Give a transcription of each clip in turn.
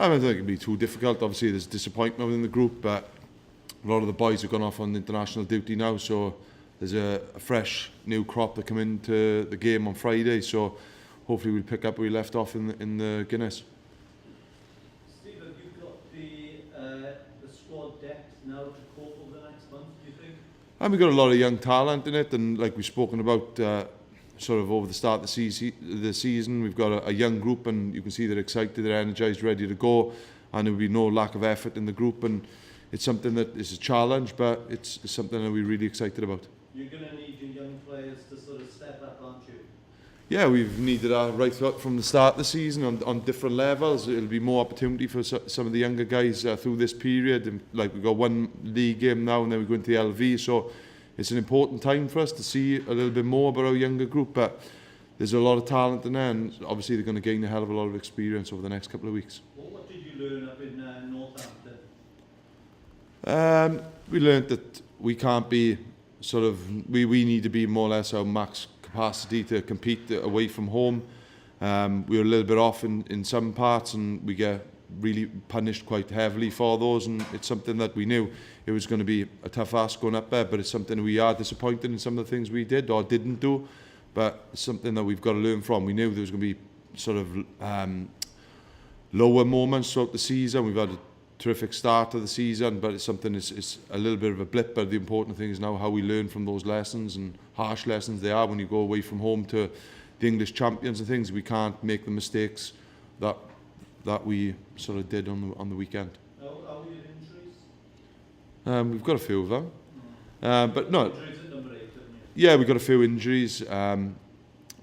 I don't think it'd be too difficult. Obviously, there's disappointment within the group, but a lot of the boys have gone off on international duty now, so there's a fresh new crop that come into the game on Friday. So hopefully we'll pick up where we left off in the Guinness. Steve, have you got the squad depth now to cope over the next month, do you think? And we've got a lot of young talent in it, and like we've spoken about sort of over the start of the season, we've got a young group, and you can see they're excited, they're energised, ready to go, and there will be no lack of effort in the group, and it's something that is a challenge, but it's something that we're really excited about. You're going to need your young players to sort of step up, aren't you? Yeah, we've needed that right from the start of the season on different levels. It'll be more opportunity for some of the younger guys through this period. And like we've got one league game now, and then we go into the LV, so it's an important time for us to see a little bit more about our younger group. But there's a lot of talent in there, and obviously they're going to gain a hell of a lot of experience over the next couple of weeks. Well, what did you learn up in Northampton? We learned that we can't be we need to be more or less our max capacity to compete away from home. We were a little bit off in some parts, and we get really punished quite heavily for those, and it's something that we knew it was going to be a tough ask going up there, but it's something we are disappointed in some of the things we did or didn't do, but it's something that we've got to learn from. We knew there was going to be sort of lower moments throughout the season. We've had a terrific start to the season, but it's something it's a little bit of a blip, but the important thing is now how we learn from those lessons, and harsh lessons they are when you go away from home to the English champions and things. We can't make the mistakes that we sort of did on the weekend. How are your injuries? We've got a few of them, but no. Injuries at number 8, haven't you? Yeah, we've got a few injuries,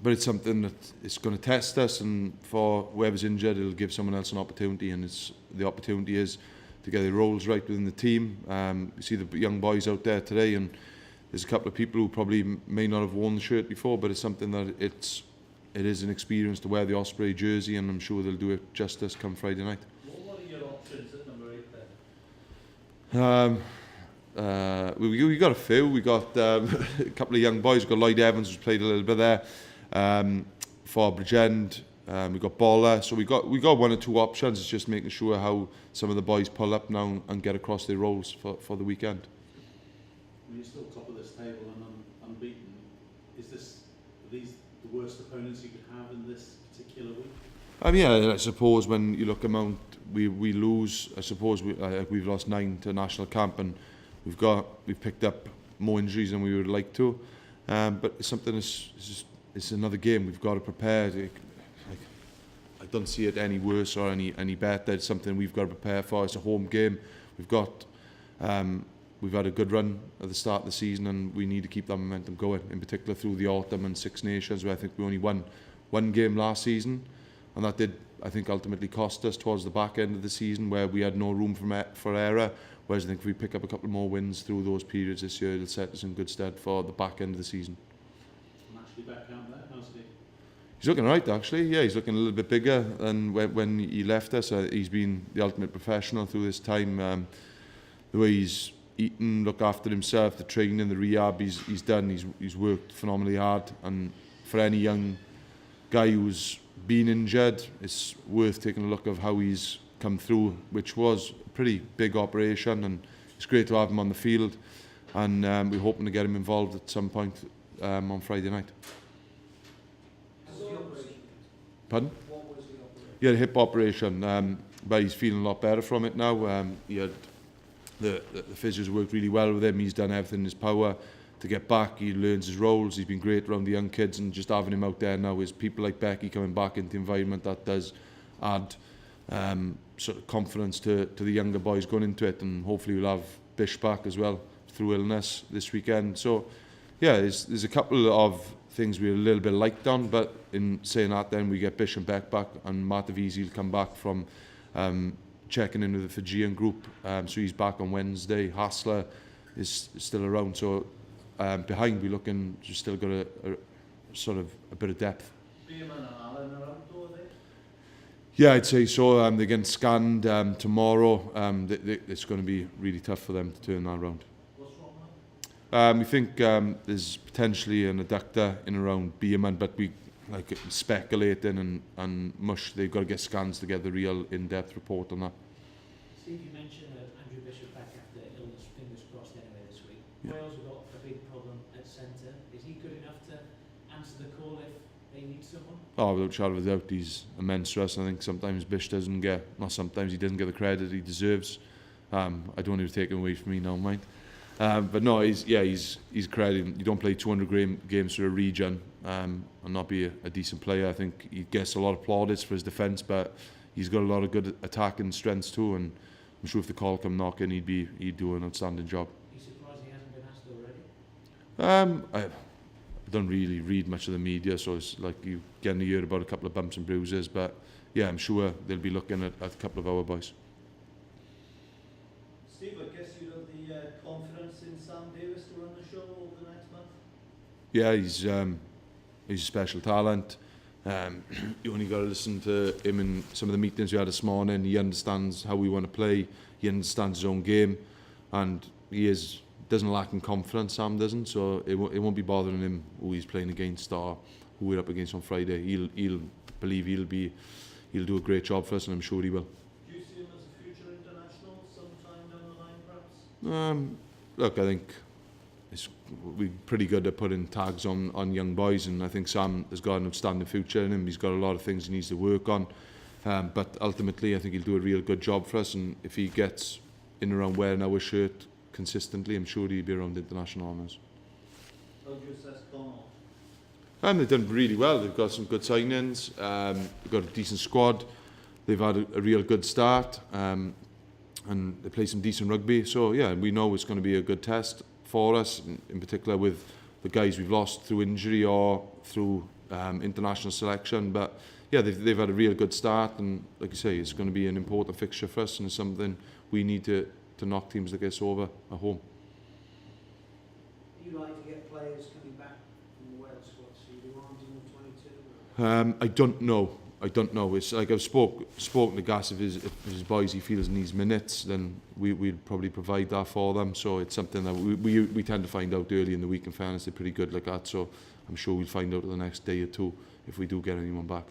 but it's something that it's going to test us, and for whoever's injured, it'll give someone else an opportunity, and the opportunity is to get the roles right within the team. You see the young boys out there today, and there's a couple of people who probably may not have worn the shirt before, but it's something that it is an experience to wear the Osprey jersey, and I'm sure they'll do it justice come Friday night. What are your options at number 8 then? We got a few. We got a couple of young boys. We got Lloyd Evans, who's played a little bit there. For Bridgend, we got Boller. So we got one or two options. It's just making sure how some of the boys pull up now and get across their roles for the weekend. You're still top of this table and unbeaten. Are these the worst opponents you could have in this particular week? Yeah, I suppose when you look amount we lose, I suppose we've lost 9 to national camp, and we've picked up more injuries than we would like to. But it's something it's another game. We've got to prepare. I don't see it any worse or any better. It's something we've got to prepare for. It's a home game. We've had a good run at the start of the season, and we need to keep that momentum going, in particular through the autumn and Six Nations, where I think we only won one game last season, and that did, I think, ultimately cost us towards the back end of the season, where we had no room for error. Whereas I think if we pick up a couple more wins through those periods this year, it'll set us in good stead for the back end of the season. I'm actually back out there. How's he? He's looking right, actually. Yeah, he's looking a little bit bigger than when he left us. He's been the ultimate professional through this time. The way he's eaten, looked after himself, the training, the rehab he's done, he's worked phenomenally hard. And for any young guy who's been injured, it's worth taking a look of how he's come through, which was a pretty big operation, and it's great to have him on the field, and we're hoping to get him involved at some point on Friday night. Pardon? What was the operation? He had a hip operation, but he's feeling a lot better from it now. He had the physios worked really well with him. He's done everything in his power to get back. He learns his roles. He's been great around the young kids, and just having him out there now is people like Becky coming back into the environment that does add sort of confidence to the younger boys going into it, and hopefully we'll have Bish back as well through illness this weekend. So yeah, there's a couple of things we're a little bit light on, but in saying that, then we get Bish and Beck back, and Matavisi will come back from checking in with the Fijian group, so he's back on Wednesday. Hassler is still around, so behind we're looking, just still got a sort of a bit of depth. Beerman and Allen around, though, are they? Yeah, I'd say so. They're getting scanned tomorrow. It's going to be really tough for them to turn that around. What's wrong with them? We think there's potentially an adductor in around Beerman, but like speculating and mush. They've got to get scans to get the real in-depth report on that. Steve, you mentioned Andrew Bishop back after illness, fingers crossed anyway this week. Yeah. Wales have got a big problem at centre. Is he good enough to answer the call if they need someone? Oh, without shadow of a doubt, he's immense for us. I think sometimes Bish doesn't get, not sometimes, he doesn't get the credit he deserves. I don't want to take him away from me now, mind. But no, he's credited. You don't play 200 games for a region and not be a decent player. I think he gets a lot of plaudits for his defence, but he's got a lot of good attacking strengths too. And I'm sure if the call come knocking, he'd do an outstanding job. Are you surprised he hasn't been asked already? I don't really read much of the media, so it's like you getting to hear about a couple of bumps and bruises. But yeah, I'm sure they'll be looking at a couple of our boys. Steve, I guess you have the confidence in Sam Davis to run the show over the next month? Yeah, he's a special talent. You only got to listen to him in some of the meetings we had this morning. He understands how we want to play. He understands his own game, and he doesn't lack in confidence. Sam doesn't, so it won't be bothering him who he's playing against or who we're up against on Friday. He'll believe he'll do a great job for us, and I'm sure he will. Do you see him as a future international sometime down the line, perhaps? Look, I think we're pretty good at putting tags on young boys, and I think Sam has got an outstanding future in him. He's got a lot of things he needs to work on, but ultimately I think he'll do a real good job for us, and if he gets in around wearing our shirt consistently, I'm sure he'll be around international honours. How do you assess Connacht? And they've done really well. They've got some good signings, they've got a decent squad, they've had a real good start, and they play some decent rugby, so yeah, we know it's going to be a good test for us, in particular with the guys we've lost through injury or through international selection. But yeah, they've had a real good start, and like you say, it's going to be an important fixture for us, and it's something we need to knock teams like this over at home. You like to get players coming back from the Wales squad, so you want in the 22? I don't know. It's like I've spoken to Gas. If his boys he feels needs minutes, then we'll probably provide that for them. So it's something that we tend to find out early in the week. In fairness, they're pretty good like that. So I'm sure we'll find out in the next day or two if we do get anyone back.